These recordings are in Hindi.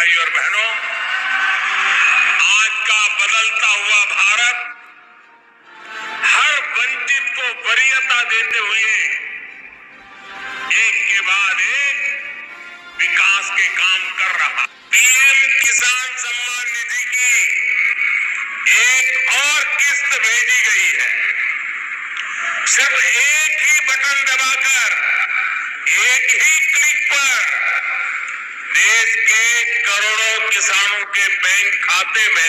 भाई और बहनों, आज का बदलता हुआ भारत हर वंचित को वरीयता देते हुए एक के बाद एक विकास के काम कर रहा। पीएम किसान सम्मान निधि की एक और किस्त भेजी गई है। सिर्फ एक ही बटन दबाकर, एक ही क्लिक पर देश के करोड़ों किसानों के बैंक खाते में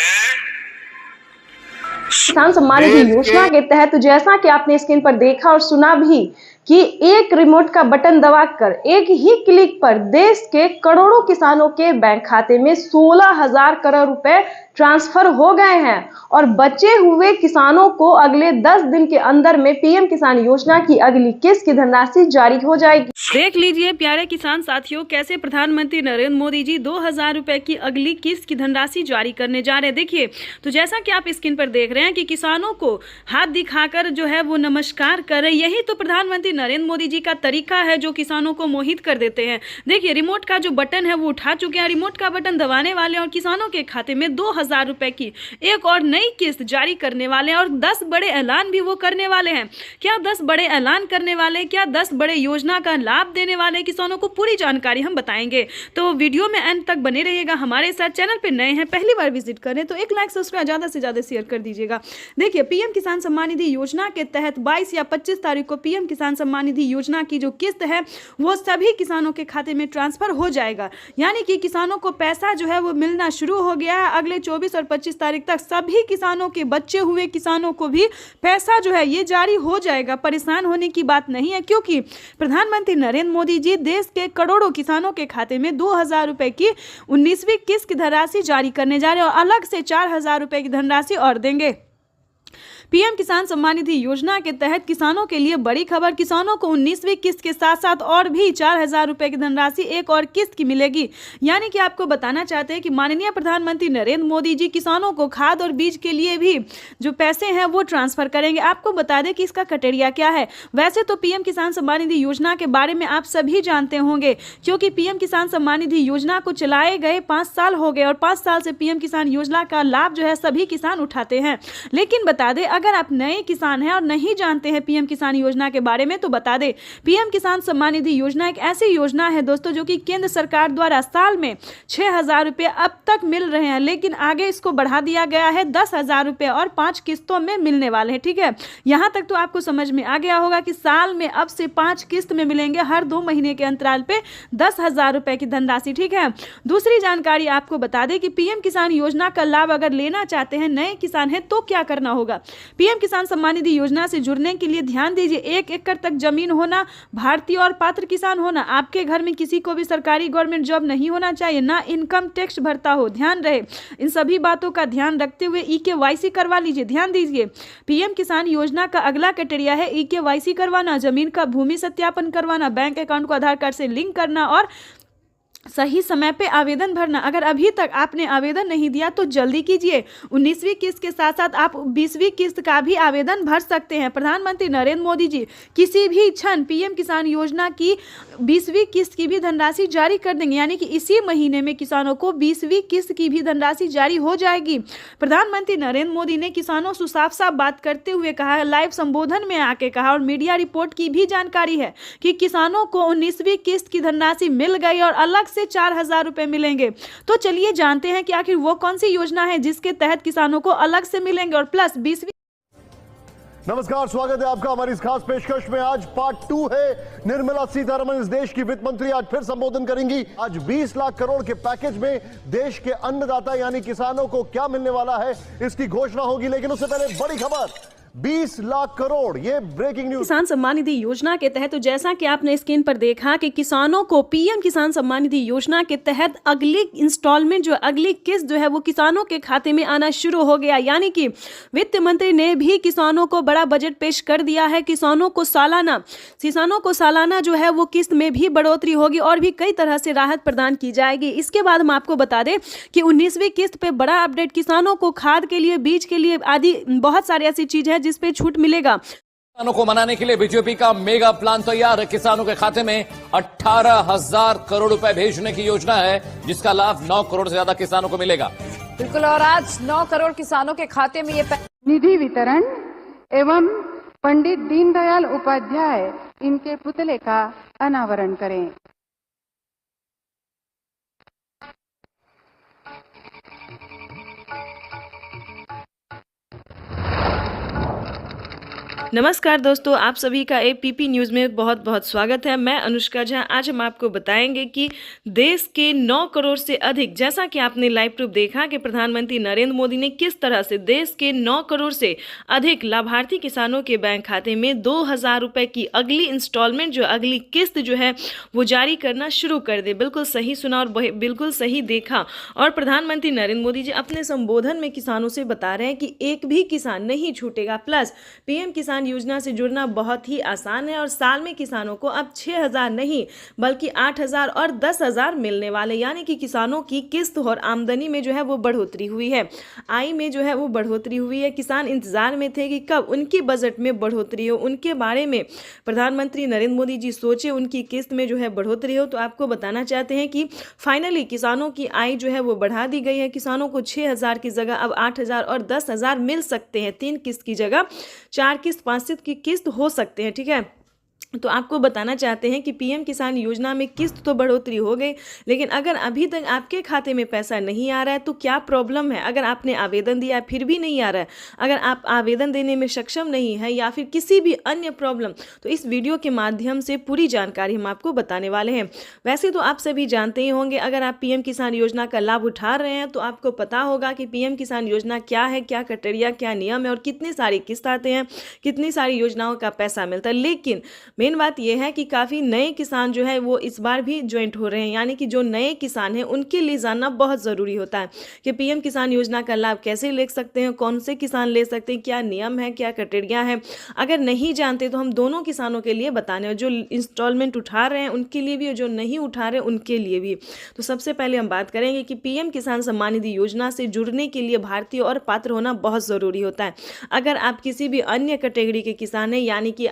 किसान सम्मान निधि योजना के तहत जैसा कि आपने स्क्रीन पर देखा और सुना भी कि एक रिमोट का बटन दबाकर एक ही क्लिक पर देश के करोड़ों किसानों के बैंक खाते में 16,000 करोड़ रुपए ट्रांसफर हो गए हैं और बचे हुए किसानों को अगले 10 दिन के अंदर में पीएम किसान योजना की अगली किस्त की धनराशि जारी हो जाएगी। देख लीजिए प्यारे किसान साथियों, कैसे प्रधानमंत्री नरेंद्र मोदी जी 2,000 रुपए की अगली किस्त की धनराशि जारी करने जा रहे हैं। देखिए, तो जैसा कि आप स्क्रीन पर देख रहे हैं कि किसानों को हाथ दिखाकर जो है वो नमस्कार कर रहे, यही तो प्रधानमंत्री नरेंद्र मोदी जी का तरीका है जो किसानों को मोहित कर देते हैं। देखिए, रिमोट का जो बटन है वो उठा चुके हैं, रिमोट का बटन दबाने वाले और किसानों के खाते में 2,000 रुपए की एक और नई किस्त जारी करने वाले हैं और 10 बड़े ऐलान भी वो करने वाले हैं। क्या 10 बड़े ऐलान करने वाले हैं, क्या 10 बड़े योजना का लाभ देने वाले किसानों को, पूरी जानकारी हम बताएंगे। तो वीडियो में अंत तक बने रहिएगा हमारे साथ। चैनल पे नए हैं, पहली बार विजिट करें तो एक लाइक सब्सक्राइब ज्यादा से ज्यादा शेयर कर दीजिएगा। देखिए, पीएम किसान सम्मान निधि योजना के तहत 22 या 25 तारीख को पीएम किसान सम्मान निधि योजना की जो किस्त है वो सभी किसानों के खाते में ट्रांसफर हो जाएगा। यानी कि किसानों को पैसा जो है वो मिलना शुरू हो गया है। अगले 24 और 25 तारीख तक सभी किसानों के बचे हुए किसानों को भी पैसा जो है ये जारी हो जाएगा। परेशान होने की बात नहीं है, क्योंकि प्रधानमंत्री नरेंद्र मोदी जी देश के करोड़ों किसानों के खाते में 2,000 रुपए की 19वीं किस्त की धनराशि जारी करने जा रहे हैं और अलग से 4,000 रुपए की धनराशि और देंगे। पीएम किसान सम्मान निधि योजना के तहत किसानों के लिए बड़ी खबर, किसानों को 19वीं किस्त के साथ साथ और भी 4,000 रुपए की धनराशि एक और किस्त की मिलेगी। यानी कि आपको बताना चाहते हैं कि माननीय प्रधानमंत्री नरेंद्र मोदी जी किसानों को खाद और बीज के लिए भी जो पैसे हैं वो ट्रांसफर करेंगे। आपको बता दें कि इसका क्राइटेरिया क्या है। वैसे तो पीएम किसान सम्मान निधि योजना के बारे में आप सभी जानते होंगे, क्योंकि पीएम किसान सम्मान निधि योजना को चलाए गए 5 साल हो गए और 5 साल से पीएम किसान योजना का लाभ जो है सभी किसान उठाते हैं। लेकिन बता दें, अगर आप नए किसान हैं और नहीं जानते हैं पीएम किसान योजना के बारे में, तो बता दें पीएम किसान सम्मान निधि योजना एक ऐसी योजना है दोस्तों जो कि केंद्र सरकार द्वारा साल में 6,000 रुपए अब तक मिल रहे हैं, लेकिन आगे इसको बढ़ा दिया गया है 10,000 रुपए और 5 किस्तों में मिलने वाले हैं। ठीक है, यहां तक तो आपको समझ में आ गया होगा कि साल में अब से 5 किस्त में मिलेंगे, हर 2 महीने के अंतराल पे 10,000 रुपए की धनराशि। ठीक है, दूसरी जानकारी आपको बता दें कि पीएम किसान योजना का लाभ अगर लेना चाहते हैं, नए किसान हैं, तो क्या करना होगा। पीएम किसान सम्मान निधि योजना से जुड़ने के लिए ध्यान दीजिए, 1 एकड़ तक जमीन होना, भारतीय और पात्र किसान होना, आपके घर में किसी को भी सरकारी गवर्नमेंट जॉब नहीं होना चाहिए, ना इनकम टैक्स भरता हो। ध्यान रहे, इन सभी बातों का ध्यान रखते हुए EKYC करवा लीजिए। ध्यान दीजिए, पीएम किसान योजना का अगला क्राइटेरिया है EKYC करवाना, जमीन का भूमि सत्यापन करवाना, बैंक अकाउंट को आधार कार्ड से लिंक करना और सही समय पे आवेदन भरना। अगर अभी तक आपने आवेदन नहीं दिया तो जल्दी कीजिए। 19वीं किस्त के साथ साथ आप 20वीं किस्त का भी आवेदन भर सकते हैं। प्रधानमंत्री नरेंद्र मोदी जी किसी भी क्षण पीएम किसान योजना की 20वीं किस्त की भी धनराशि जारी कर देंगे, यानी कि इसी महीने में किसानों को 20वीं किस्त की भी धनराशि जारी हो जाएगी। प्रधानमंत्री नरेंद्र मोदी ने किसानों से साफ साफ बात करते हुए कहा है, लाइव संबोधन में आके कहा और मीडिया रिपोर्ट की भी जानकारी है कि किसानों को 19वीं किस्त की धनराशि मिल गई और अलग से 4,000 रुपए मिलेंगे। तो चलिए जानते हैं कि आखिर वो कौन सी योजना है जिसके तहत किसानों को अलग से मिलेंगे और प्लस 20वीं। नमस्कार, स्वागत है आपका हमारी इस खास पेशकश में। आज पार्ट 2 है। निर्मला सीतारमण इस देश की वित्त मंत्री आज फिर संबोधन करेंगी। आज 20 लाख करोड़ के पैकेज में देश के अन्नदाता यानी किसानों को क्या मिलने वाला है इसकी घोषणा होगी, लेकिन उससे पहले बड़ी खबर, 20 लाख करोड़, ये ब्रेकिंग न्यूज। किसान सम्मान निधि योजना के तहत तो जैसा कि आपने स्क्रीन पर देखा कि किसानों को पीएम किसान सम्मान निधि योजना के तहत अगली इंस्टॉलमेंट जो अगली किस्त जो है वो किसानों के खाते में आना शुरू हो गया। यानी कि वित्त मंत्री ने भी किसानों को बड़ा बजट पेश कर दिया है। किसानों को सालाना जो है वो किस्त में भी बढ़ोतरी होगी और भी कई तरह से राहत प्रदान की जाएगी। इसके बाद हम आपको बता दें कि 19वीं किस्त पे बड़ा अपडेट, किसानों को खाद के लिए, बीज के लिए आदि बहुत सारी ऐसी चीज है जिस पे छूट मिलेगा। किसानों को मनाने के लिए बीजेपी का मेगा प्लान तैयार है। किसानों के खाते में 18,000 करोड़ रुपए भेजने की योजना है, जिसका लाभ 9 करोड़ से ज्यादा किसानों को मिलेगा। बिल्कुल, और आज 9 करोड़ किसानों के खाते में ये निधि वितरण एवं पंडित दीनदयाल उपाध्याय इनके पुतले का अनावरण करें। नमस्कार दोस्तों, आप सभी का एपीपी न्यूज़ में बहुत बहुत स्वागत है। मैं अनुष्का झा। आज हम आपको बताएंगे कि देश के 9 करोड़ से अधिक, जैसा कि आपने लाइव प्रूफ देखा कि प्रधानमंत्री नरेंद्र मोदी ने किस तरह से देश के 9 करोड़ से अधिक लाभार्थी किसानों के बैंक खाते में 2,000 रुपये की अगली इंस्टॉलमेंट, जो अगली किस्त जो है वो जारी करना शुरू कर दे। बिल्कुल सही सुना और बिल्कुल सही देखा। और प्रधानमंत्री नरेंद्र मोदी जी अपने संबोधन में किसानों से बता रहे हैं कि एक भी किसान नहीं छूटेगा। प्लस पीएम किसान योजना से जुड़ना बहुत ही आसान है और साल में किसानों को अब 6,000 नहीं बल्कि 8,000 और 10,000 मिलने वाले, यानी कि किसानों की किस्त और आमदनी में जो है वो बढ़ोतरी हुई है, आय में जो है वो बढ़ोतरी हुई है। किसान इंतजार में थे कि कब उनकी बजट में बढ़ोतरी हो, उनके बारे में प्रधानमंत्री नरेंद्र मोदी जी सोचे, उनकी किस्त में जो है बढ़ोतरी हो। तो आपको बताना चाहते हैं कि फाइनली किसानों की आय जो है वो बढ़ा दी गई है। किसानों को 6,000 की जगह अब 8,000 और 10,000 मिल सकते हैं। 3 किस्त की जगह 4 किस्त 5 किस्त की किस्त हो सकते हैं। ठीक है, तो आपको बताना चाहते हैं कि पीएम किसान योजना में किस्त तो बढ़ोतरी हो गई, लेकिन अगर अभी तक आपके खाते में पैसा नहीं आ रहा है तो क्या प्रॉब्लम है? अगर आपने आवेदन दिया फिर भी नहीं आ रहा है, अगर आप आवेदन देने में सक्षम नहीं है या फिर किसी भी अन्य प्रॉब्लम, तो इस वीडियो के माध्यम से पूरी जानकारी हम आपको बताने वाले हैं। वैसे तो आप सभी जानते ही होंगे, अगर आप पीएम किसान योजना का लाभ उठा रहे हैं तो आपको पता होगा कि पीएम किसान योजना क्या है, क्या क्राइटेरिया, क्या नियम है और कितनी सारी किस्त आते हैं, कितनी सारी योजनाओं का पैसा मिलता है। लेकिन मेन बात यह है कि काफ़ी नए किसान जो है वो इस बार भी ज्वाइंट हो रहे हैं, यानी कि जो नए किसान हैं उनके लिए जानना बहुत ज़रूरी होता है कि पीएम किसान योजना का लाभ कैसे ले सकते हैं, कौन से किसान ले सकते हैं, क्या नियम है, क्या क्राइटेरिया है। अगर नहीं जानते तो हम दोनों किसानों के लिए बताने हैं, जो इंस्टॉलमेंट उठा रहे हैं उनके लिए भी और जो नहीं उठा रहे उनके लिए भी। तो सबसे पहले हम बात करेंगे कि पीएम किसान सम्मान निधि योजना से जुड़ने के लिए भारतीय और पात्र होना बहुत ज़रूरी होता है। अगर आप किसी भी अन्य कैटेगरी के किसान हैं, यानी कि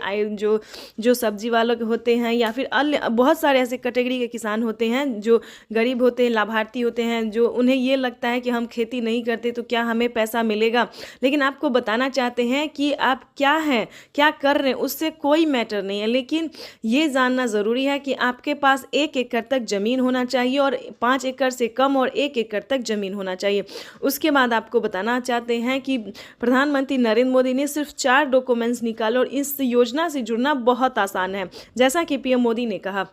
जो सब्जी वालों के होते हैं या फिर अन्य बहुत सारे ऐसे कैटेगरी के किसान होते हैं जो गरीब होते हैं, लाभार्थी होते हैं, जो उन्हें ये लगता है कि हम खेती नहीं करते तो क्या हमें पैसा मिलेगा। लेकिन आपको बताना चाहते हैं कि आप क्या हैं, क्या कर रहे हैं, उससे कोई मैटर नहीं है। लेकिन ये जानना ज़रूरी है कि आपके पास 1 एकड़ तक ज़मीन होना चाहिए और 5 एकड़ से कम और 1 एकड़ तक ज़मीन होना चाहिए। उसके बाद आपको बताना चाहते हैं कि प्रधानमंत्री नरेंद्र मोदी ने सिर्फ 4 डॉक्यूमेंट्स निकाले और इस योजना से जुड़ना बहुत आसान है, जैसा कि पीएम मोदी ने कहा।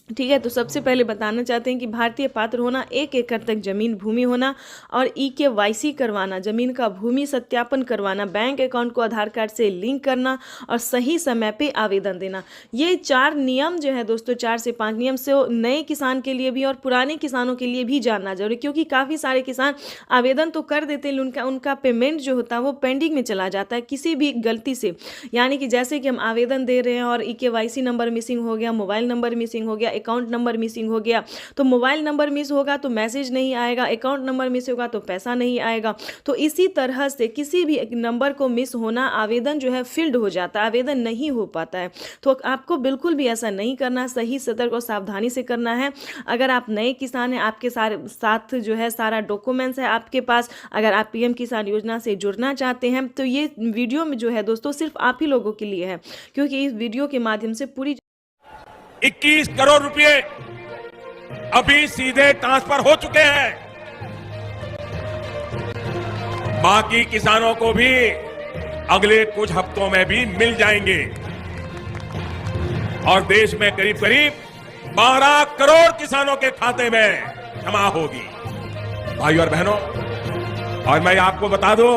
ठीक है, तो सबसे पहले बताना चाहते हैं कि भारतीय पात्र होना, 1 एकड़ तक जमीन भूमि होना और EKYC करवाना, जमीन का भूमि सत्यापन करवाना, बैंक अकाउंट को आधार कार्ड से लिंक करना और सही समय पे आवेदन देना। ये 4 नियम जो है दोस्तों, 4 से 5 नियम से नए किसान के लिए भी और पुराने किसानों के लिए भी जानना जरूरी, क्योंकि काफ़ी सारे किसान आवेदन तो कर देते हैं, उनका पेमेंट जो होता है वो पेंडिंग में चला जाता है किसी भी गलती से। यानी कि जैसे कि हम आवेदन दे रहे हैं और EKYC नंबर मिसिंग हो गया, मोबाइल नंबर मिसिंग हो गया, अकाउंट नंबर मिसिंग हो गया, तो मोबाइल नंबर मिस होगा तो मैसेज नहीं आएगा, अकाउंट नंबर मिस होगा तो पैसा नहीं आएगा। तो इसी तरह से किसी भी नंबर को मिस होना, आवेदन जो है फील्ड हो जाता है, आवेदन नहीं हो पाता है। तो आपको बिल्कुल भी ऐसा नहीं करना, सही सतर्क और सावधानी से करना है। अगर आप नए किसान हैं, आपके साथ जो है सारा डॉक्यूमेंट्स है आपके पास, अगर आप पीएम किसान योजना से जुड़ना चाहते हैं तो ये वीडियो में जो है दोस्तों सिर्फ आप ही लोगों के लिए है, क्योंकि इस वीडियो के माध्यम से पूरी 21 करोड़ रुपए अभी सीधे ट्रांसफर हो चुके हैं। बाकी किसानों को भी अगले कुछ हफ्तों में भी मिल जाएंगे और देश में करीब करीब 12 करोड़ किसानों के खाते में जमा होगी। भाइयों और बहनों, और मैं आपको बता दूं,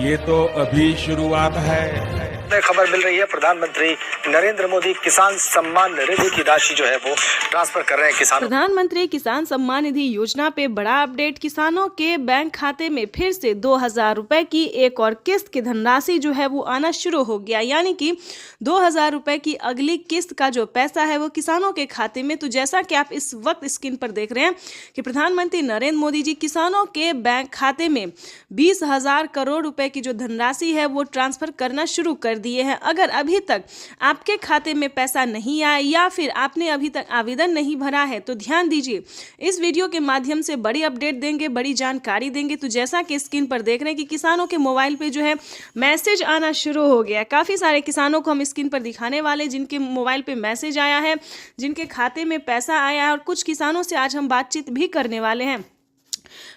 ये तो अभी शुरुआत है। खबर मिल रही है, प्रधानमंत्री नरेंद्र मोदी किसान सम्मान निधि की राशि जो है वो ट्रांसफर कर रहे हैं किसानों। प्रधानमंत्री किसान सम्मान निधि योजना पे बड़ा अपडेट। किसानों के बैंक खाते में फिर से 2,000 रुपए की एक और किस्त की धनराशि जो है वो आना शुरू हो गया, यानी कि 2,000 रुपए की अगली किस्त का जो पैसा है वो किसानों के खाते में। तो जैसा कि आप इस वक्त स्क्रीन पर देख रहे हैं कि प्रधानमंत्री नरेंद्र मोदी जी किसानों के बैंक खाते में 20,000 करोड़ रुपए की जो धनराशि है वो ट्रांसफर करना शुरू कर कर दिए हैं। अगर अभी तक आपके खाते में पैसा नहीं आया या फिर आपने अभी तक आवेदन नहीं भरा है तो ध्यान दीजिए, इस वीडियो के माध्यम से बड़ी अपडेट देंगे, बड़ी जानकारी देंगे। तो जैसा कि स्क्रीन पर देख रहे हैं कि किसानों के मोबाइल पे जो है मैसेज आना शुरू हो गया है। काफ़ी सारे किसानों को हम स्क्रीन पर दिखाने वाले जिनके मोबाइल पे मैसेज आया है, जिनके खाते में पैसा आया है, और कुछ किसानों से आज हम बातचीत भी करने वाले हैं।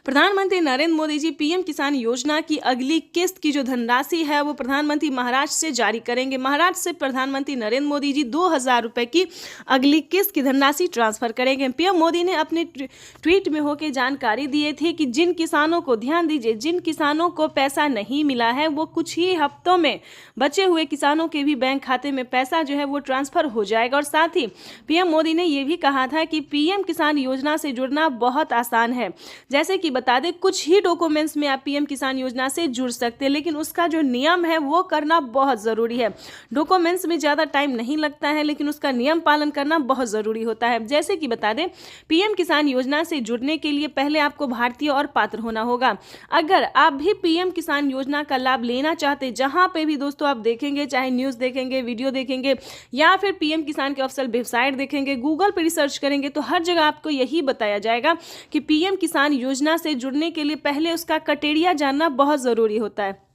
प्रधानमंत्री नरेंद्र मोदी जी पीएम किसान योजना की अगली किस्त की जो धनराशि है वो प्रधानमंत्री महाराष्ट्र से जारी करेंगे। महाराष्ट्र से प्रधानमंत्री नरेंद्र मोदी जी 2000 रुपए की अगली किस्त की धनराशि ट्रांसफर करेंगे। पीएम मोदी ने अपने ट्वीट में होकर जानकारी दी थी कि जिन किसानों को, ध्यान दीजिए, जिन किसानों को पैसा नहीं मिला है वो कुछ ही हफ्तों में बचे हुए किसानों के भी बैंक खाते में पैसा जो है वो ट्रांसफर हो जाएगा। और साथ ही पीएम मोदी ने ये भी कहा था कि पीएम किसान योजना से जुड़ना बहुत आसान है। जैसे कि बता दें, कुछ ही डॉक्यूमेंट्स में आप पीएम किसान योजना से जुड़ सकते हैं, लेकिन उसका जो नियम है वो करना बहुत ज़रूरी है। डॉक्यूमेंट्स में ज़्यादा टाइम नहीं लगता है, लेकिन उसका नियम पालन करना बहुत ज़रूरी होता है। जैसे कि बता दें, पीएम किसान योजना से जुड़ने के लिए पहले आपको भारतीय और पात्र होना होगा। अगर आप भी पीएम किसान योजना का लाभ लेना चाहते, जहां पे भी दोस्तों आप देखेंगे, चाहे न्यूज़ देखेंगे, वीडियो देखेंगे या फिर पीएम किसान के ऑफिशियल वेबसाइट देखेंगे, गूगल पर रिसर्च करेंगे, तो हर जगह आपको यही बताया जाएगा कि पीएम किसान योजना से जुड़ने के लिए पहले उसका क्राइटेरिया जानना बहुत ज़रूरी होता है।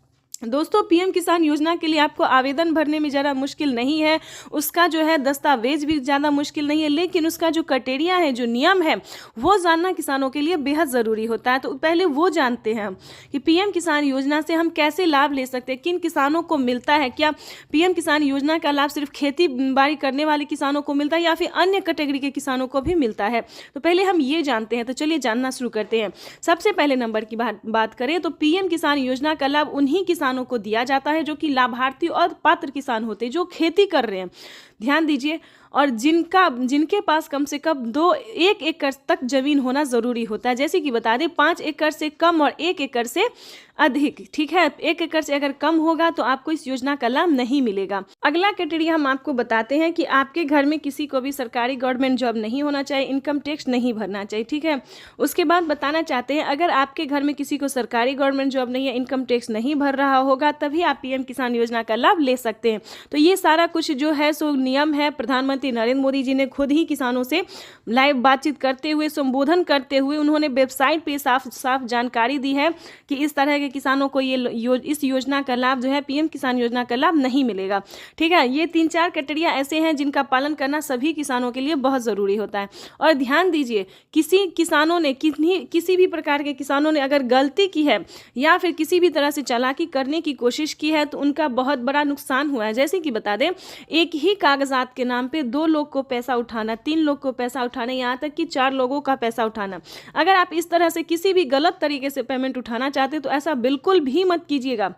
दोस्तों, पीएम किसान योजना के लिए आपको आवेदन भरने में ज़्यादा मुश्किल नहीं है, उसका जो है दस्तावेज भी ज़्यादा मुश्किल नहीं है, लेकिन उसका जो क्राइटेरिया है, जो नियम है, वो जानना किसानों के लिए बेहद ज़रूरी होता है। तो पहले वो जानते हैं कि पीएम किसान योजना से हम कैसे लाभ ले सकते हैं, किन किसानों को मिलता है। क्या पीएम किसान योजना का लाभ सिर्फ खेती बाड़ी करने वाले किसानों को मिलता है या फिर अन्य कैटेगरी के किसानों को भी मिलता है, तो पहले हम ये जानते हैं। तो चलिए जानना शुरू करते हैं। सबसे पहले नंबर की बात करें तो पीएम किसान योजना का लाभ उन्हीं किसानों को दिया जाता है जो कि लाभार्थी और पात्र किसान होते हैं, जो खेती कर रहे हैं। ध्यान दीजिए, और जिनके पास कम से कम 1 एकड़ तक जमीन होना जरूरी होता है। जैसे कि बता दें, 5 एकड़ से कम और 1 एकड़ से अधिक, ठीक है। 1 एकड़ से अगर कम होगा तो आपको इस योजना का लाभ नहीं मिलेगा। अगला क्राइटेरिया हम आपको बताते हैं कि आपके घर में किसी को भी सरकारी गवर्नमेंट जॉब नहीं होना चाहिए, इनकम टैक्स नहीं भरना चाहिए, ठीक है। उसके बाद बताना चाहते हैं, अगर आपके घर में किसी को सरकारी गवर्नमेंट जॉब नहीं है, इनकम टैक्स नहीं भर रहा होगा, तभी आप पीएम किसान योजना का लाभ ले सकते हैं। तो ये सारा कुछ जो है सो नियम है, प्रधानमंत्री नरेंद्र मोदी जी ने खुद ही किसानों से लाइव बातचीत करते हुए, संबोधन करते हुए उन्होंने वेबसाइट पे साफ साफ जानकारी दी है कि इस तरह के किसानों को इस योजना का लाभ जो है, पीएम किसान योजना का लाभ नहीं मिलेगा, ठीक है। ये 3-4 क्राइटेरिया ऐसे हैं जिनका पालन करना सभी किसानों के लिए बहुत ज़रूरी होता है। और ध्यान दीजिए, किसी भी प्रकार के किसानों ने अगर गलती की है या फिर किसी भी तरह से चालाकी करने की कोशिश की है तो उनका बहुत बड़ा नुकसान हुआ है। जैसे कि बता दें, एक ही कागजात के नाम पे 2 लोग को पैसा उठाना, 3 लोग को पैसा उठाना, यहाँ तक कि 4 लोगों का पैसा उठाना। अगर आप इस तरह से किसी भी गलत तरीके से पेमेंट उठाना चाहते तो ऐसा बिल्कुल भी मत कीजिएगा,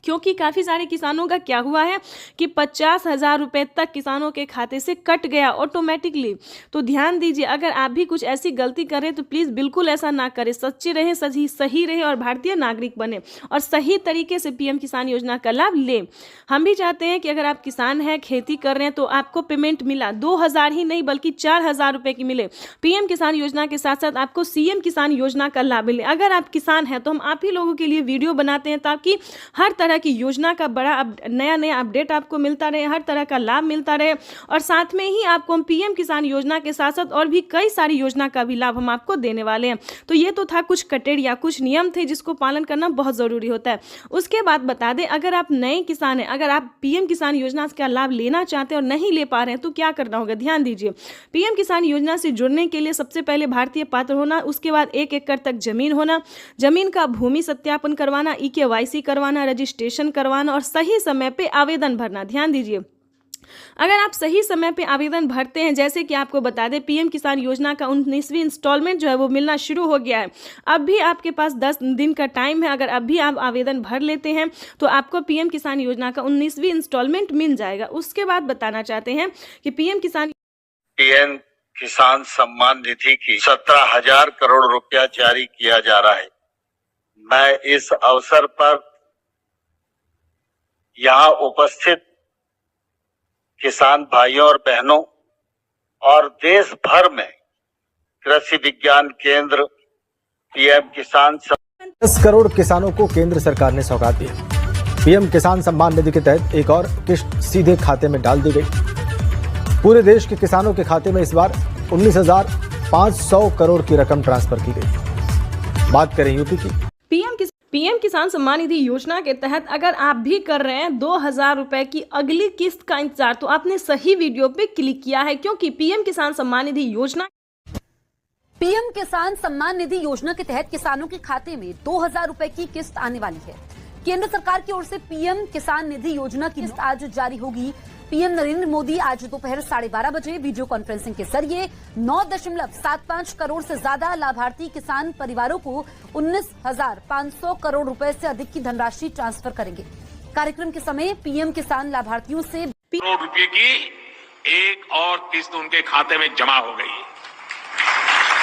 क्योंकि काफ़ी सारे किसानों का क्या हुआ है कि 50,000 रुपये तक किसानों के खाते से कट गया ऑटोमेटिकली। तो ध्यान दीजिए, अगर आप भी कुछ ऐसी गलती करें तो प्लीज़ बिल्कुल ऐसा ना करें, सच्चे रहें, सही रहे और भारतीय नागरिक बने और सही तरीके से पीएम किसान योजना का लाभ लें। हम भी चाहते हैं कि अगर आप किसान हैं, खेती कर रहे हैं, तो आपको पेमेंट मिला 2,000 ही नहीं बल्कि 4,000 रुपये की मिले। पीएम किसान योजना के साथ साथ आपको सीएम किसान योजना का लाभ मिले। अगर आप किसान हैं तो हम आप ही लोगों के लिए वीडियो बनाते हैं ताकि हर तरह की योजना का बड़ा नया अपडेट आपको मिलता रहे, हर तरह का लाभ मिलता रहे। और साथ में ही आपको हम पीएम किसान योजना के साथ साथ और भी कई सारी योजना का भी लाभ हम आपको देने वाले हैं। तो ये तो था कुछ क्राइटेरिया, कुछ नियम थे जिसको पालन करना बहुत ज़रूरी होता है। उसके बाद बता दें, अगर आप नए किसान हैं, अगर आप पीएम किसान योजना का लाभ लेना चाहते हैं और नहीं ले पा रहे हैं तो क्या करना होगा। ध्यान दीजिए, पीएम किसान योजना से जुड़ने के लिए सबसे पहले भारतीय पात्र होना, उसके बाद 1 एकड़ तक जमीन होना, जमीन का भूमि सत्यापन करवाना, EKYC करवाना, रजिस्ट्रेशन करवाना और सही समय पे आवेदन भरना। ध्यान दीजिए, अगर आप सही समय पे आवेदन भरते हैं, जैसे कि आपको बता दें, पीएम किसान योजना का 19वीं इंस्टॉलमेंट जो है वो मिलना शुरू हो गया है। अब भी आपके पास 10 दिन का टाइम है। अगर अब भी आप आवेदन भर लेते हैं तो आपको पीएम किसान योजना का 19वीं इंस्टॉलमेंट मिल जाएगा। उसके बाद बताना चाहते हैं कि पीएम किसान सम्मान निधि की 17,000 करोड़ रुपया जारी किया जा रहा है। मैं इस अवसर पर यहाँ उपस्थित किसान भाइयों और बहनों और देश भर में कृषि विज्ञान केंद्र पीएम किसान 10 करोड़ किसानों को केंद्र सरकार ने सौगात दी। पीएम किसान सम्मान निधि के तहत एक और किस्त सीधे खाते में डाल दी गई। पूरे देश के किसानों के खाते में इस बार 19,500 करोड़ की रकम ट्रांसफर की गई। बात करें यूपी की। पीएम किसान सम्मान निधि योजना के तहत अगर आप भी कर रहे हैं 2,000 रुपए की अगली किस्त का इंतजार, तो आपने सही वीडियो पे क्लिक किया है, क्योंकि पीएम किसान सम्मान निधि योजना के तहत किसानों के खाते में 2,000 रुपए की किस्त आने वाली है। केंद्र सरकार की ओर से पीएम किसान निधि योजना की किस्त आज जारी होगी। पीएम नरेंद्र मोदी आज दोपहर 12:30 बजे वीडियो कॉन्फ्रेंसिंग के जरिए 9.75 करोड़ से ज्यादा लाभार्थी किसान परिवारों को 19,500 करोड़ रुपए से अधिक की धनराशि ट्रांसफर करेंगे। कार्यक्रम के समय पीएम किसान लाभार्थियों से करोड़ रुपए की एक और किस्त उनके खाते में जमा हो गई।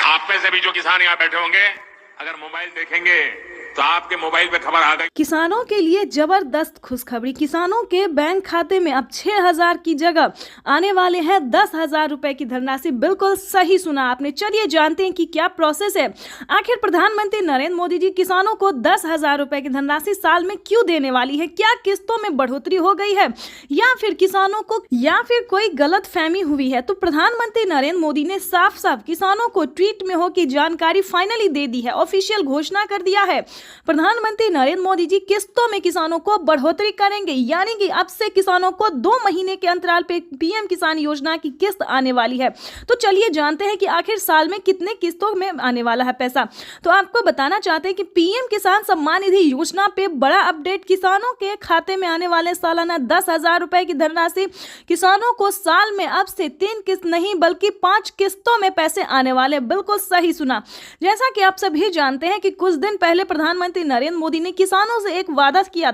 आप में से भी जो किसान यहाँ बैठे होंगे, अगर मोबाइल देखेंगे तो आपके मोबाइल पे खबर आ गई। किसानों के लिए जबरदस्त खुशखबरी। किसानों के बैंक खाते में अब 6,000 की जगह आने वाले हैं 10,000 रुपए की धनराशि। बिल्कुल सही सुना आपने। चलिए जानते हैं कि क्या प्रोसेस है। आखिर प्रधानमंत्री नरेंद्र मोदी जी किसानों को 10,000 रुपए की धनराशि साल में क्यों देने वाली है? क्या किस्तों में बढ़ोतरी हो गई है या फिर किसानों को कोई गलत फहमी हुई है? तो प्रधानमंत्री नरेंद्र मोदी ने साफ साफ किसानों को ट्वीट में होकर जानकारी फाइनली दे दी है, ऑफिशियल घोषणा कर दिया है। प्रधानमंत्री नरेंद्र मोदी जी किस्तों में किसानों को बढ़ोतरी करेंगे, यानी कि अब से किसानों को 2 महीने के अंतराल पे पीएम किसान योजना की किस्त आने वाली है। तो चलिए जानते हैं कि आखिर साल में कितने किस्तों में आने वाला है पैसा। तो आपको बताना चाहते हैं कि पीएम किसान सम्मान निधि योजना पे बड़ा अपडेट। किसानों के खाते में आने वाले सालाना 10,000 रुपए की धनराशि। किसानों को साल में अब से 3 किस्त नहीं बल्कि 5 किस्तों में पैसे आने वाले। बिल्कुल सही सुना। जैसा कि आप सभी जानते हैं कि कुछ दिन पहले प्रधानमंत्री नरेंद्र मोदी ने किसानों से एक वादा किया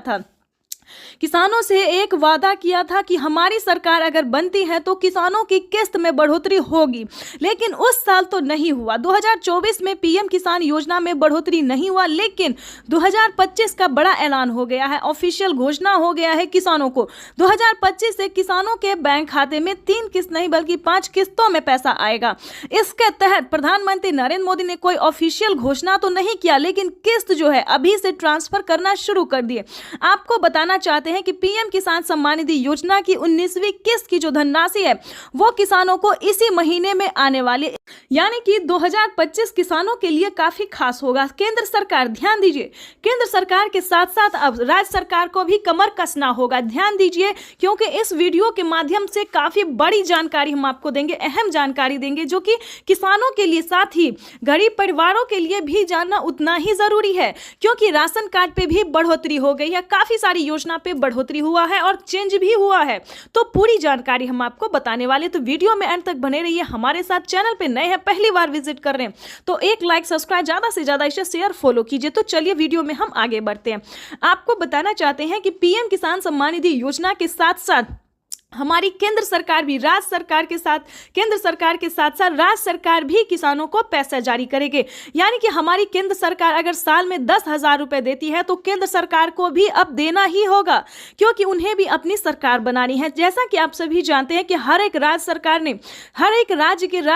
था कि हमारी सरकार अगर बनती है तो किसानों की किस्त में बढ़ोतरी होगी, लेकिन उस साल तो नहीं हुआ। 2024 में पीएम किसान योजना में बढ़ोतरी नहीं हुआ, लेकिन 2025 का बड़ा ऐलान हो गया है, ऑफिशियल घोषणा हो गया है किसानों को। 2025 से किसानों के बैंक खाते में 3 किस्त नहीं बल्कि 5 किस्तों में पैसा आएगा। इसके तहत प्रधानमंत्री नरेंद्र मोदी ने कोई ऑफिशियल घोषणा तो नहीं किया, लेकिन किस्त जो है अभी से ट्रांसफर करना शुरू कर दिए। आपको बताना चाहते हैं कि पीएम किसान सम्मान निधि योजना की 19वीं किस्त की जो धनराशि है वो किसानों को इसी महीने में आने वाली, यानी कि 2025 किसानों के लिए काफी खास होगा। केंद्र सरकार, ध्यान दीजिए, केंद्र सरकार के साथ साथ अब राज्य सरकार को भी कमर कसना होगा। ध्यान दीजिए, क्योंकि इस वीडियो के माध्यम से काफी बड़ी जानकारी हम आपको देंगे, अहम जानकारी देंगे, जो कि किसानों के लिए साथ ही गरीब परिवारों के लिए भी जानना उतना ही जरूरी है, क्योंकि राशन कार्ड पे भी बढ़ोतरी हो गई है, काफी सारी योजना पे बढ़ोतरी हुआ है और चेंज भी हुआ है। तो पूरी जानकारी हम आपको बताने वाले, तो वीडियो में अंत तक बने रहिए हमारे साथ। चैनल पे नए हैं, पहली बार विजिट कर रहे हैं तो एक लाइक, सब्सक्राइब, ज्यादा से ज्यादा इसे शेयर, फॉलो कीजिए। तो चलिए वीडियो में हम आगे बढ़ते हैं। आपको बताना चाहते हैं कि पीएम किसान सम्मान निधि योजना के साथ साथ हमारी केंद्र सरकार भी राज्य सरकार के साथ राज्य सरकार भी किसानों को पैसा जारी करेगी। यानी कि हमारी केंद्र सरकार अगर साल में 10,000 रुपए देती है तो केंद्र सरकार को भी अब देना ही होगा, क्योंकि उन्हें भी अपनी सरकार बनानी है। जैसा कि आप सभी जानते हैं कि हर एक राज्य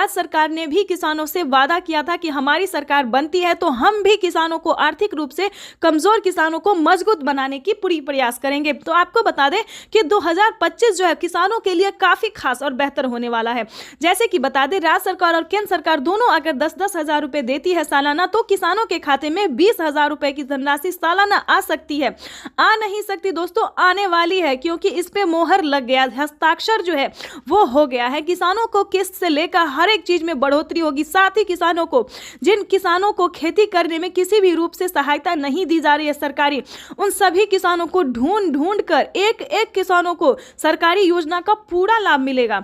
सरकार ने भी किसानों से वादा किया था कि हमारी सरकार बनती है तो हम भी किसानों को आर्थिक रूप से कमजोर किसानों को मजबूत बनाने की पूरी प्रयास करेंगे। तो आपको बता दें कि 2025 जो है किसानों के लिए काफी खास और बेहतर होने वाला है। जैसे कि बता दें, राज्य सरकार और केंद्र सरकार दोनों अगर 10-10 हजार रुपए देती है सालाना, तो किसानों के खाते में 20,000 रुपए की धनराशि सालाना आ सकती है। आ नहीं सकती दोस्तों, आने वाली है, क्योंकि इस पे मोहर लग गया, हस्ताक्षर जो है वो हो गया है। किसानों को किस्त से लेकर हर एक चीज में बढ़ोतरी होगी। साथ ही किसानों को, जिन किसानों को खेती करने में किसी भी रूप से सहायता नहीं दी जा रही है सरकारी, उन सभी किसानों को ढूंढ कर एक किसानों को सरकारी योजना का पूरा लाभ मिलेगा।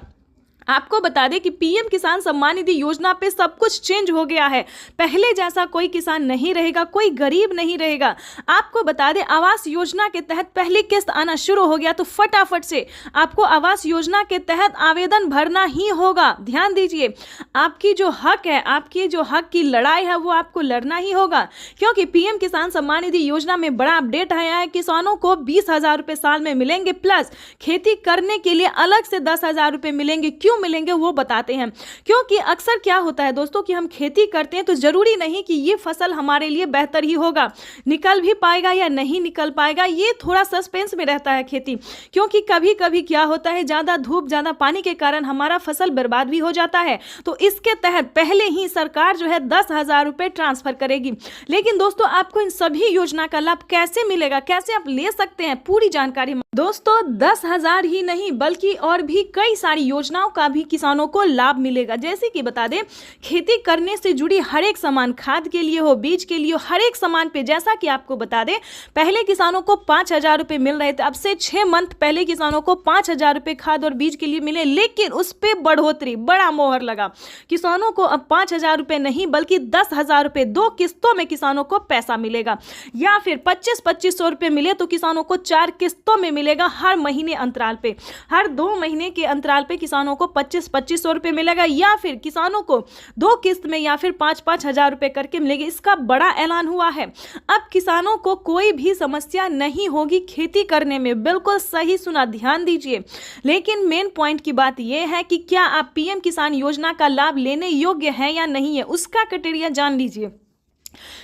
आपको बता दें कि पीएम किसान सम्मान निधि योजना पे सब कुछ चेंज हो गया है। पहले जैसा कोई किसान नहीं रहेगा, कोई गरीब नहीं रहेगा। आपको बता दें, आवास योजना के तहत पहली किस्त आना शुरू हो गया, तो फटाफट से आपको आवास योजना के तहत आवेदन भरना ही होगा। ध्यान दीजिए, आपकी जो हक है, आपकी जो हक की लड़ाई है वो आपको लड़ना ही होगा, क्योंकि पीएम किसान सम्मान निधि योजना में बड़ा अपडेट आया है। किसानों को 20,000 रुपए साल में मिलेंगे, प्लस खेती करने के लिए अलग से 10,000 रुपए मिलेंगे। क्यों मिलेंगे वो बताते हैं। क्योंकि अक्सर क्या होता है दोस्तों कि हम खेती करते हैं तो जरूरी नहीं कि ये फसल हमारे लिए बेहतर ही होगा, निकल भी पाएगा या नहीं निकल पाएगा, ये थोड़ा सस्पेंस में रहता है खेती। क्योंकि कभी कभी क्या होता है, ज्यादा धूप ज्यादा पानी के कारण हमारा फसल बर्बाद भी हो जाता है। तो इसके तहत पहले ही सरकार जो है 10,000 रुपए ट्रांसफर करेगी। लेकिन दोस्तों आपको इन सभी योजना का लाभ कैसे मिलेगा, कैसे आप ले सकते हैं, पूरी जानकारी दोस्तों 10,000 ही नहीं बल्कि और भी कई सारी योजनाओं का भी किसानों को लाभ मिलेगा। जैसे कि बता दें, खेती करने से जुड़ी हर एक सामान, खाद के लिए हो, बीज के लिए हो, हर एक सामान पे जैसा कि आपको बता दें, पहले किसानों को 5,000 रुपए मिल रहे थे। अब से 6 मंथ पहले किसानों को 5,000 रुपए खाद और बीज के लिए मिले, लेकिन उस पे बढ़ोतरी, बड़ा मोहर लगा। किसानों को अब 5,000 रुपए नहीं बल्कि 10,000 रुपए 2 किस्तों में किसानों को पैसा मिलेगा। या फिर 25-2500 रुपए मिले तो किसानों को 4 किस्तों में मिलेगा, हर महीने अंतराल पे, हर 2 महीने के अंतराल पे किसानों को 25-2500 रुपए मिलेगा। या फिर किसानों को 2 किस्त में या फिर 5-5 हजार रुपए करके मिलेगी। इसका बड़ा ऐलान हुआ है। अब किसानों को कोई भी समस्या नहीं होगी खेती करने में। बिल्कुल सही सुना, ध्यान दीजिए। लेकिन मेन पॉइंट की बात यह है कि क्या आप पीएम किसान योजना का लाभ लेने योग्य हैं या नहीं है, उसका क्राइटेरिया जान लीजिए।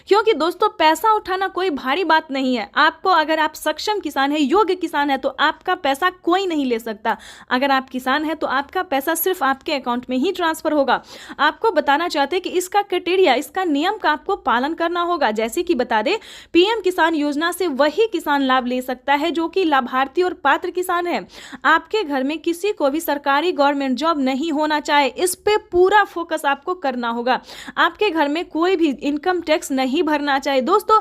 क्योंकि दोस्तों पैसा उठाना कोई भारी बात नहीं है। आपको, अगर आप सक्षम किसान है, योग्य किसान है, तो आपका पैसा कोई नहीं ले सकता। अगर आप किसान है तो आपका पैसा सिर्फ आपके अकाउंट में ही ट्रांसफर होगा। आपको बताना चाहते हैं कि इसका क्राइटेरिया, इसका नियम का आपको पालन करना होगा। जैसे कि बता दें, पीएम किसान योजना से वही किसान लाभ ले सकता है जो कि लाभार्थी और पात्र किसान है। आपके घर में किसी को भी सरकारी गवर्नमेंट जॉब नहीं होना चाहे, इस पे पूरा फोकस आपको करना होगा। आपके घर में कोई भी इनकम टैक्स नहीं भरना चाहिए। दोस्तों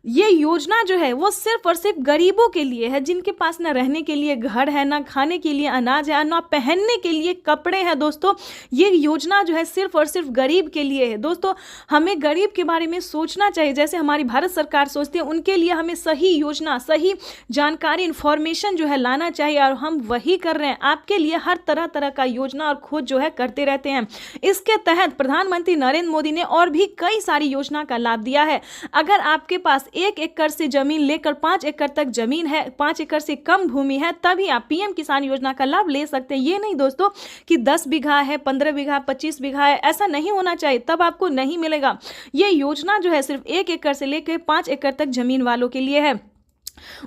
ये योजना जो है वो सिर्फ और सिर्फ गरीबों के लिए है, जिनके पास ना रहने के लिए घर है, ना खाने के लिए अनाज है, ना पहनने के लिए कपड़े हैं। दोस्तों ये योजना जो है सिर्फ और सिर्फ गरीब के लिए है। दोस्तों हमें गरीब के बारे में सोचना चाहिए, जैसे हमारी भारत सरकार सोचती है। उनके लिए हमें सही योजना, सही जानकारी, इंफॉर्मेशन जो है लाना चाहिए, और हम वही कर रहे हैं। आपके लिए हर तरह तरह का योजना और खोज जो है करते रहते हैं। इसके तहत प्रधानमंत्री नरेंद्र मोदी ने और भी कई सारी योजना का लाभ दिया है। अगर आपके पास 1 एकड़ से जमीन लेकर 5 एकड़ तक जमीन है, 5 एकड़ से कम भूमि है, तभी आप पीएम किसान योजना का लाभ ले सकते हैं। ये नहीं दोस्तों कि 10 बीघा है, 15 बीघा, 25 बीघा है, ऐसा नहीं होना चाहिए, तब आपको नहीं मिलेगा। ये योजना जो है सिर्फ 1 एकड़ से लेकर 5 एकड़ तक जमीन वालों के लिए है।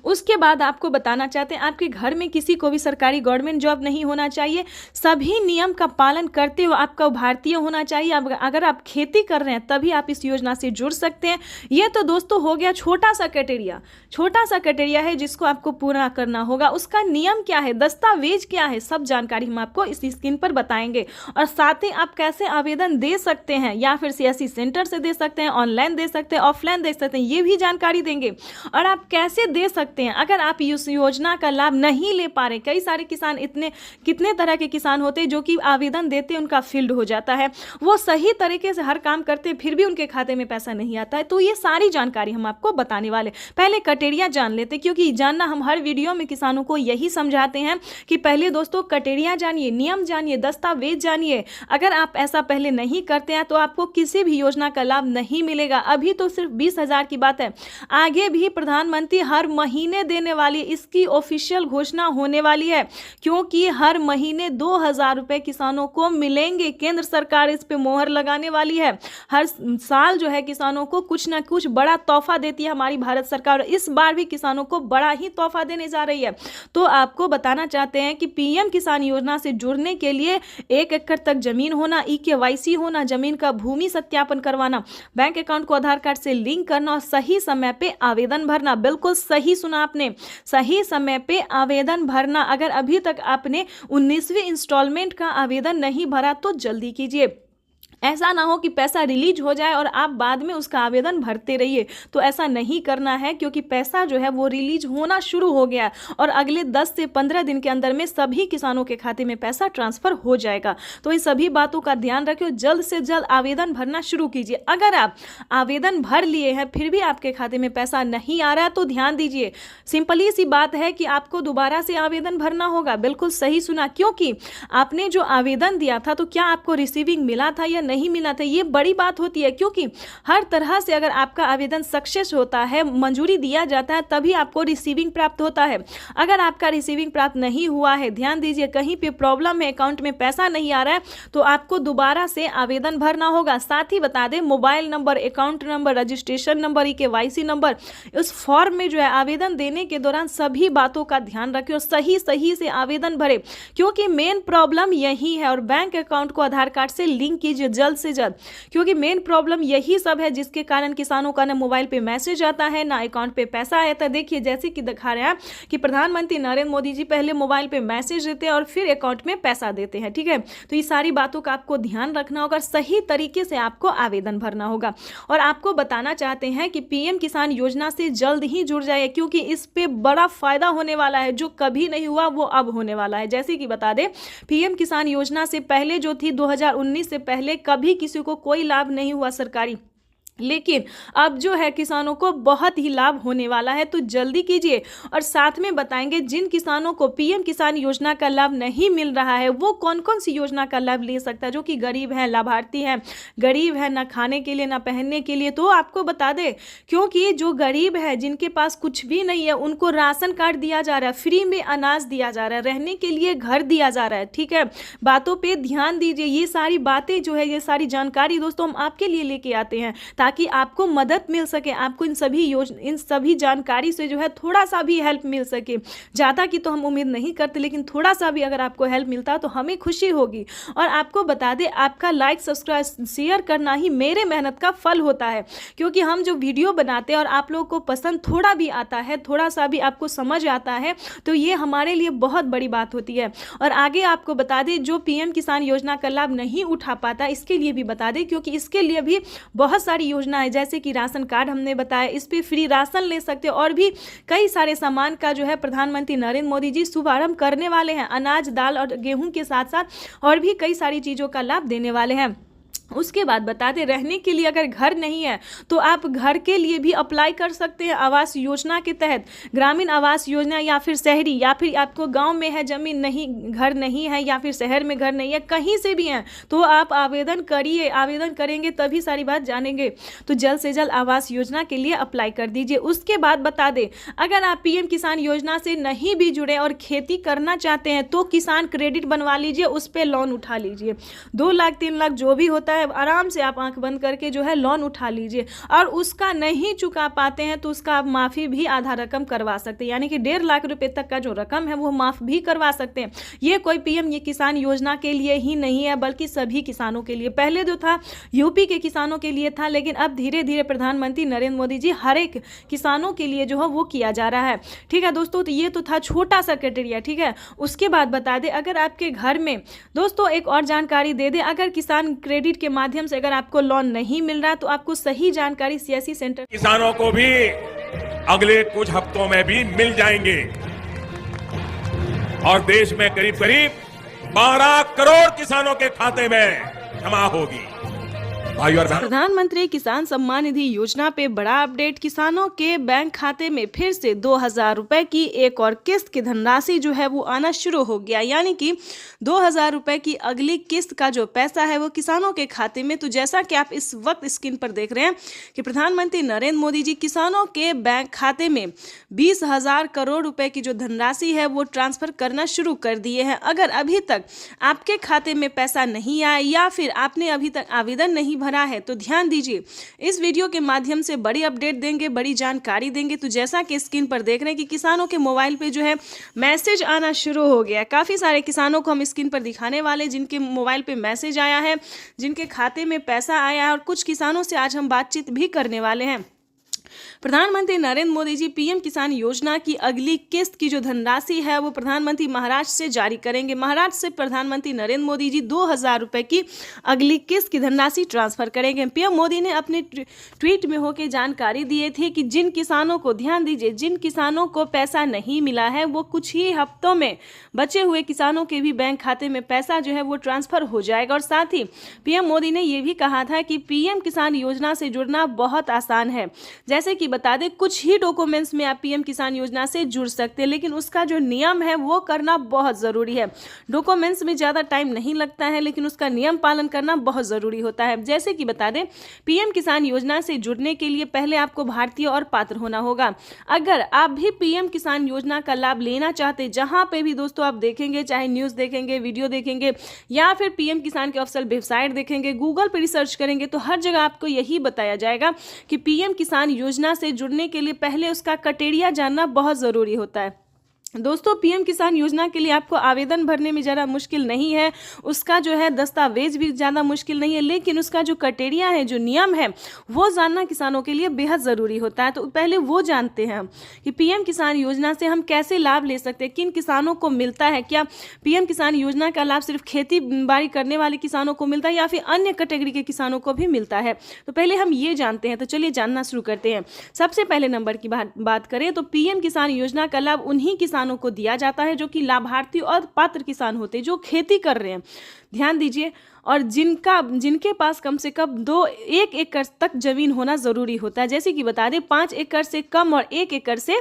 उसके बाद आपको बताना चाहते हैं, आपके घर में किसी को भी सरकारी गवर्नमेंट जॉब नहीं होना चाहिए। सभी नियम का पालन करते हुए आपका भारतीय होना चाहिए। अगर आप खेती कर रहे हैं तभी आप इस योजना से जुड़ सकते हैं। ये तो दोस्तों हो गया छोटा सा क्राइटेरिया है जिसको आपको पूरा करना होगा। उसका नियम क्या है, दस्तावेज क्या है, सब जानकारी हम आपको इस स्क्रीन पर बताएंगे। और साथ ही आप कैसे आवेदन दे सकते हैं, या फिर सीएससी सेंटर से दे सकते हैं, ऑनलाइन दे सकते हैं, ऑफलाइन दे सकते हैं, ये भी जानकारी देंगे। और आप कैसे दे सकते हैं अगर आप इस योजना का लाभ नहीं ले पा रहे। कई सारे किसान, कितने तरह के किसान होते हैं जो कि आवेदन देते हैं, उनका फील्ड हो जाता है, वो सही तरीके से हर काम करते हैं, फिर भी उनके खाते में पैसा नहीं आता है। तो ये सारी जानकारी हम आपको बताने वाले। पहले क्राइटेरिया जान लेते, क्योंकि जानना हम हर वीडियो में किसानों को यही समझाते हैं कि पहले दोस्तों क्राइटेरिया जानिए, नियम जानिए, दस्तावेज जानिए। अगर आप ऐसा पहले नहीं करते हैं तो आपको किसी भी योजना का लाभ नहीं मिलेगा। अभी तो सिर्फ 20,000 की बात है, आगे भी प्रधानमंत्री हर महीने देने वाली, इसकी ऑफिशियल घोषणा होने वाली है, क्योंकि हर महीने 2,000 रुपए किसानों को मिलेंगे। केंद्र सरकार इस पे मोहर लगाने वाली है। हर साल जो है किसानों को कुछ ना कुछ बड़ा तोहफा देती है हमारी भारत सरकार। इस बार भी किसानों को बड़ा ही तोहफा देने जा रही है। तो आपको बताना चाहते हैं कि पीएम किसान योजना से जुड़ने के लिए 1 एकड़ तक जमीन होना, EKYC होना, जमीन का भूमि सत्यापन करवाना, बैंक अकाउंट को आधार कार्ड से लिंक करना और सही समय पे आवेदन भरना। बिल्कुल सही सुना आपने, सही समय पे आवेदन भरना। अगर अभी तक आपने 19वीं इंस्टॉलमेंट का आवेदन नहीं भरा तो जल्दी कीजिए। ऐसा ना हो कि पैसा रिलीज हो जाए और आप बाद में उसका आवेदन भरते रहिए, तो ऐसा नहीं करना है, क्योंकि पैसा जो है वो रिलीज होना शुरू हो गया और अगले 10 से 15 दिन के अंदर में सभी किसानों के खाते में पैसा ट्रांसफर हो जाएगा। तो इन सभी बातों का ध्यान रखिए, जल्द से जल्द आवेदन भरना शुरू कीजिए। अगर आप आवेदन भर लिए हैं फिर भी आपके खाते में पैसा नहीं आ रहा है तो ध्यान दीजिए, सिंपली सी बात है कि आपको दोबारा से आवेदन भरना होगा। बिल्कुल सही सुना, क्योंकि आपने जो आवेदन दिया था तो क्या आपको रिसीविंग मिला था या नहीं मिला था, ये बड़ी बात होती है, क्योंकि हर तरह से अगर आपका आवेदन सक्सेस होता है, मंजूरी दिया जाता है, तभी आपको रिसीविंग प्राप्त होता है। अगर आपका रिसीविंग प्राप्त नहीं हुआ है, ध्यान दीजिए, कहीं पे प्रॉब्लम है, अकाउंट में पैसा नहीं आ रहा है, तो आपको दोबारा से आवेदन भरना होगा। साथ ही बता दें, mobile number, account number, registration number, KYC number, उस फॉर्म में जो है आवेदन देने के दौरान सभी बातों का ध्यान रखें और सही से आवेदन भरें, क्योंकि मेन प्रॉब्लम यही है। और बैंक अकाउंट को आधार कार्ड से लिंक कीजिए जल्द से जल्द, क्योंकि मेन प्रॉब्लम यही सब है जिसके कारण किसानों का ना मोबाइल पे मैसेज आता है, ना अकाउंट पे पैसा आता है। देखिए, जैसे कि दिखा रहे हैं कि प्रधानमंत्री नरेंद्र मोदी जी पहले मोबाइल पे मैसेज देते हैं और फिर अकाउंट में पैसा देते हैं, ठीक है। तो ये सारी बातों का आपको ध्यान रखना होगा, सही तरीके से आपको आवेदन भरना होगा। और आपको बताना चाहते हैं कि PM किसान योजना से जल्द ही जुड़ जाइए, क्योंकि इस पे बड़ा फायदा होने वाला है, जो कभी नहीं हुआ वो अब होने वाला है। जैसे कि बता दें, PM किसान योजना से पहले जो थी 2019 से पहले कभी किसी को कोई लाभ नहीं हुआ सरकारी, लेकिन अब जो है किसानों को बहुत ही लाभ होने वाला है। तो जल्दी कीजिए। और साथ में बताएंगे जिन किसानों को PM किसान योजना का लाभ नहीं मिल रहा है, वो कौन कौन सी योजना का लाभ ले सकता है, जो कि गरीब हैं, लाभार्थी हैं, गरीब है, ना खाने के लिए ना पहनने के लिए। तो आपको बता दें, क्योंकि जो गरीब है, जिनके पास कुछ भी नहीं है, उनको राशन कार्ड दिया जा रहा है, फ्री में अनाज दिया जा रहा है, रहने के लिए घर दिया जा रहा है, ठीक है। बातों पर ध्यान दीजिए। ये सारी बातें जो है, ये सारी जानकारी दोस्तों हम आपके लिए लेके आते हैं, ताकि आपको मदद मिल सके, आपको इन सभी जानकारी से जो है थोड़ा सा भी हेल्प मिल सके। ज़्यादा की तो हम उम्मीद नहीं करते, लेकिन थोड़ा सा भी अगर आपको हेल्प मिलता है तो हमें खुशी होगी। और आपको बता दें, आपका लाइक, सब्सक्राइब, शेयर करना ही मेरे मेहनत का फल होता है, क्योंकि हम जो वीडियो बनाते हैं और आप लोगों को पसंद थोड़ा भी आता है, थोड़ा सा भी आपको समझ आता है, तो ये हमारे लिए बहुत बड़ी बात होती है। और आगे आपको बता दें, जो PM किसान योजना का लाभ नहीं उठा पाता, इसके लिए भी बता दें, क्योंकि इसके लिए भी बहुत सारी योजना है, जैसे कि राशन कार्ड हमने बताया, इस पे फ्री राशन ले सकते हैं, और भी कई सारे सामान का जो है प्रधानमंत्री नरेंद्र मोदी जी शुभारंभ करने वाले हैं। अनाज, दाल और गेहूं के साथ साथ और भी कई सारी चीज़ों का लाभ देने वाले हैं। उसके बाद बताते, रहने के लिए अगर घर नहीं है तो आप घर के लिए भी अप्लाई कर सकते हैं आवास योजना के तहत। ग्रामीण आवास योजना, या फिर शहरी, या फिर आपको गांव में है जमीन नहीं, घर नहीं है, या फिर शहर में घर नहीं है, कहीं से भी हैं, तो आप आवेदन करिए। आवेदन करेंगे तभी सारी बात जानेंगे। तो जल्द से जल्द आवास योजना के लिए अप्लाई कर दीजिए। उसके बाद बता दें, अगर आप PM किसान योजना से नहीं भी जुड़े और खेती करना चाहते हैं तो किसान क्रेडिट बनवा लीजिए, उस पर लोन उठा लीजिए। 2 लाख 3 लाख जो भी होता है, आराम से आप आंख बंद करके जो है लोन उठा लीजिए। और उसका नहीं चुका पाते हैं तो उसका आप माफ़ी भी आधा रकम करवा सकते हैं, यानी कि 1.5 लाख रुपए तक का जो रकम है वो माफ़ भी करवा सकते हैं। ये कोई PM ये किसान योजना के लिए ही नहीं है, बल्कि सभी किसानों के लिए। पहले जो था UP के किसानों के लिए था, लेकिन अब धीरे धीरे प्रधानमंत्री नरेंद्र मोदी जी हर एक किसानों के लिए जो है वो किया जा रहा है, ठीक है दोस्तों। तो ये तो था छोटा सा क्राइटेरिया, ठीक है। उसके बाद बता दें, अगर आपके घर में दोस्तों एक और जानकारी दे दें, अगर किसान क्रेडिट के माध्यम से अगर आपको लोन नहीं मिल रहा तो आपको सही जानकारी CSC सेंटर किसानों को भी अगले कुछ हफ्तों में भी मिल जाएंगे और देश में करीब करीब 12 करोड़ किसानों के खाते में जमा होगी। प्रधानमंत्री किसान सम्मान निधि योजना पे बड़ा अपडेट। किसानों के बैंक खाते में फिर से 2000 रुपए की एक और किस्त की धनराशि जो है वो आना शुरू हो गया, यानी कि 2000 रुपए की अगली किस्त का जो पैसा है वो किसानों के खाते में। तो जैसा कि आप इस वक्त स्क्रीन पर देख रहे हैं कि प्रधानमंत्री नरेंद्र मोदी जी किसानों के बैंक खाते में 20,000 करोड़ रुपए की जो धनराशि है वो ट्रांसफर करना शुरू कर दिए हैं। अगर अभी तक आपके खाते में पैसा नहीं आया या फिर आपने अभी तक आवेदन नहीं भरा है तो ध्यान दीजिए, इस वीडियो के माध्यम से बड़ी अपडेट देंगे, बड़ी जानकारी देंगे। तो जैसा कि स्क्रीन पर देख रहे हैं कि किसानों के मोबाइल पे जो है मैसेज आना शुरू हो गया। काफ़ी सारे किसानों को हम स्क्रीन पर दिखाने वाले जिनके मोबाइल पे मैसेज आया है, जिनके खाते में पैसा आया है, और कुछ किसानों से आज हम बातचीत भी करने वाले हैं। प्रधानमंत्री नरेंद्र मोदी जी PM किसान योजना की अगली किस्त की जो धनराशि है वो प्रधानमंत्री महाराष्ट्र से जारी करेंगे। महाराष्ट्र से प्रधानमंत्री नरेंद्र मोदी जी 2000 रुपए की अगली किस्त की धनराशि ट्रांसफर करेंगे। PM मोदी ने अपने ट्वीट में होकर जानकारी दी थी कि जिन किसानों को, ध्यान दीजिए, जिन किसानों को पैसा नहीं मिला है वो कुछ ही हफ्तों में बचे हुए किसानों के भी बैंक खाते में पैसा जो है वो ट्रांसफर हो जाएगा। और साथ ही PM मोदी ने यह भी कहा था कि PM किसान योजना से जुड़ना बहुत आसान है। जैसे जैसे कि बता दें कुछ ही डॉक्यूमेंट्स में आप पीएम किसान योजना से जुड़ सकते हैं, लेकिन उसका जो नियम है वो करना बहुत ज़रूरी है। डॉक्यूमेंट्स में ज़्यादा टाइम नहीं लगता है, लेकिन उसका नियम पालन करना बहुत ज़रूरी होता है। जैसे कि बता दें पीएम किसान योजना से जुड़ने के लिए पहले आपको भारतीय और पात्र होना होगा। अगर आप भी पीएम किसान योजना का लाभ लेना चाहते हैं, जहां पे भी दोस्तों आप देखेंगे, चाहे न्यूज़ देखेंगे, वीडियो देखेंगे या फिर पीएम किसान के ऑफिशियल वेबसाइट देखेंगे, गूगल पर रिसर्च करेंगे, तो हर जगह आपको यही बताया जाएगा कि पीएम किसान योजना से जुड़ने के लिए पहले उसका क्राइटेरिया जानना बहुत ज़रूरी होता है। दोस्तों पीएम किसान योजना के लिए आपको आवेदन भरने में ज़्यादा मुश्किल नहीं है, उसका जो है दस्तावेज भी ज़्यादा मुश्किल नहीं है, लेकिन उसका जो क्राइटेरिया है, जो नियम है, वो जानना किसानों के लिए बेहद ज़रूरी होता है। तो पहले वो जानते हैं कि पीएम किसान योजना से हम कैसे लाभ ले सकते हैं, किन किसानों को मिलता है, क्या पीएम किसान योजना का लाभ सिर्फ खेती बाड़ी करने वाले किसानों को मिलता है या फिर अन्य कैटेगरी के किसानों को भी मिलता है। तो पहले हम ये जानते हैं। तो चलिए जानना शुरू करते हैं। सबसे पहले नंबर की बात करें तो पीएम किसान योजना का लाभ उन्हीं किसानों को दिया जाता है जो कि लाभार्थी और पात्र किसान होते हैं, जो खेती कर रहे हैं। ध्यान दीजिए, और जिनके पास कम से कम 1 एकड़ तक जमीन होना जरूरी होता है। जैसे कि बता दें 5 एकड़ से कम और 1 एकड़ से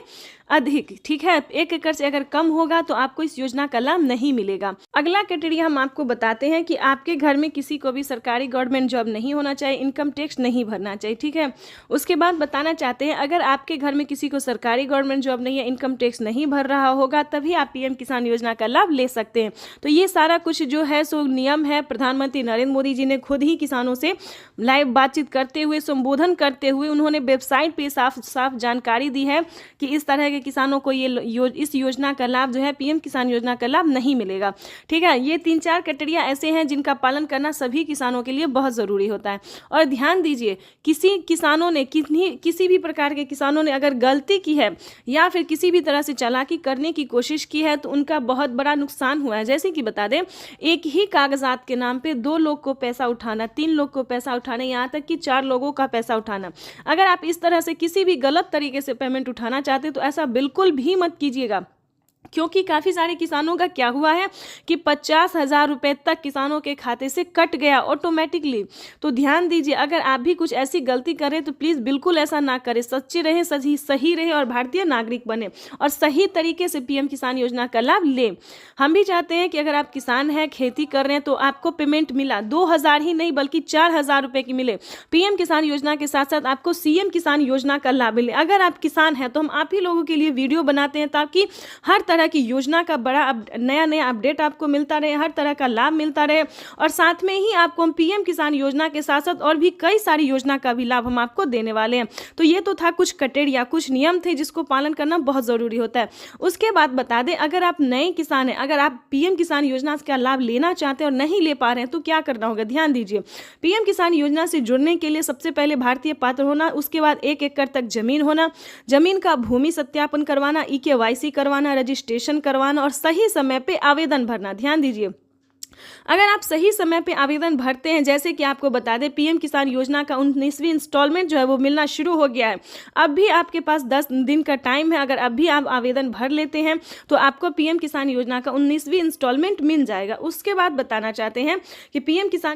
अधिक, ठीक है। 1 एकड़ से अगर कम होगा तो आपको इस योजना का लाभ नहीं मिलेगा। अगला क्राइटेरिया हम आपको बताते हैं कि आपके घर में किसी को भी सरकारी गवर्नमेंट जॉब नहीं होना चाहिए, इनकम टैक्स नहीं भरना चाहिए, ठीक है। उसके बाद बताना चाहते हैं अगर आपके घर में किसी को सरकारी गवर्नमेंट जॉब नहीं है, इनकम टैक्स नहीं भर रहा होगा, तभी आप पीएम किसान योजना का लाभ ले सकते हैं। तो ये सारा कुछ जो है सो नियम है, प्रधानमंत्री नरेंद्र मोदी जी ने खुद ही किसानों से लाइव बातचीत करते हुए, संबोधन करते हुए उन्होंने वेबसाइट पे साफ साफ जानकारी दी है कि इस तरह के किसानों को इस योजना का लाभ जो है पीएम किसान योजना का लाभ नहीं मिलेगा, ठीक है। ये 3-4 क्राइटेरिया ऐसे हैं जिनका पालन करना सभी किसानों के लिए बहुत ज़रूरी होता है। और ध्यान दीजिए, किसी भी प्रकार के किसानों ने अगर गलती की है या फिर किसी भी तरह से चालाकी करने की कोशिश की है तो उनका बहुत बड़ा नुकसान हुआ है। जैसे कि बता दें एक ही कागजात के नाम पे 2 लोग को पैसा उठाना, 3 लोग को पैसा उठाना, यहाँ तक कि 4 लोगों का पैसा उठाना। अगर आप इस तरह से किसी भी गलत तरीके से पेमेंट उठाना चाहते तो ऐसा बिल्कुल भी मत कीजिएगा, क्योंकि काफ़ी सारे किसानों का क्या हुआ है कि 50,000 रुपये तक किसानों के खाते से कट गया ऑटोमेटिकली। तो ध्यान दीजिए, अगर आप भी कुछ ऐसी गलती करें तो प्लीज़ बिल्कुल ऐसा ना करें, सच्चे रहें, सही रहे और भारतीय नागरिक बने और सही तरीके से पीएम किसान योजना का लाभ लें। हम भी चाहते हैं कि अगर आप किसान हैं, खेती कर रहे हैं, तो आपको पेमेंट मिला 2,000 ही नहीं बल्कि 4,000 रुपये की मिले। पीएम किसान योजना के साथ साथ आपको सीएम किसान योजना का लाभ मिले। अगर आप किसान हैं तो हम आप ही लोगों के लिए वीडियो बनाते हैं ताकि हर तरह की योजना का बड़ा नया अपडेट आपको मिलता रहे, हर तरह का लाभ मिलता रहे, और साथ में ही आपको हम पीएम किसान योजना के साथ साथ और भी कई सारी योजना का भी लाभ हम आपको देने वाले हैं। तो ये तो था कुछ क्राइटेरिया, कुछ नियम थे जिसको पालन करना बहुत ज़रूरी होता है। उसके बाद बता दें अगर आप नए किसान हैं, अगर आप पीएम किसान योजना का लाभ लेना चाहते हैं और नहीं ले पा रहे हैं तो क्या करना होगा। ध्यान दीजिए, पीएम किसान योजना से जुड़ने के लिए सबसे पहले भारतीय पात्र होना, उसके बाद 1 एकड़ तक जमीन होना, जमीन का भूमि सत्यापन करवाना, EKYC करवाना, रजिस्ट्रेशन करवाना और सही समय पे आवेदन भरना। ध्यान दीजिए, अगर आप सही समय पे आवेदन भरते हैं, जैसे कि आपको बता दें पीएम किसान योजना का 19वीं इंस्टॉलमेंट जो है वो मिलना शुरू हो गया है। अब भी आपके पास 10 दिन का टाइम है। अगर अब भी आप आवेदन भर लेते हैं तो आपको पीएम किसान योजना का 19वीं इंस्टॉलमेंट मिल जाएगा। उसके बाद बताना चाहते हैं कि पीएम किसान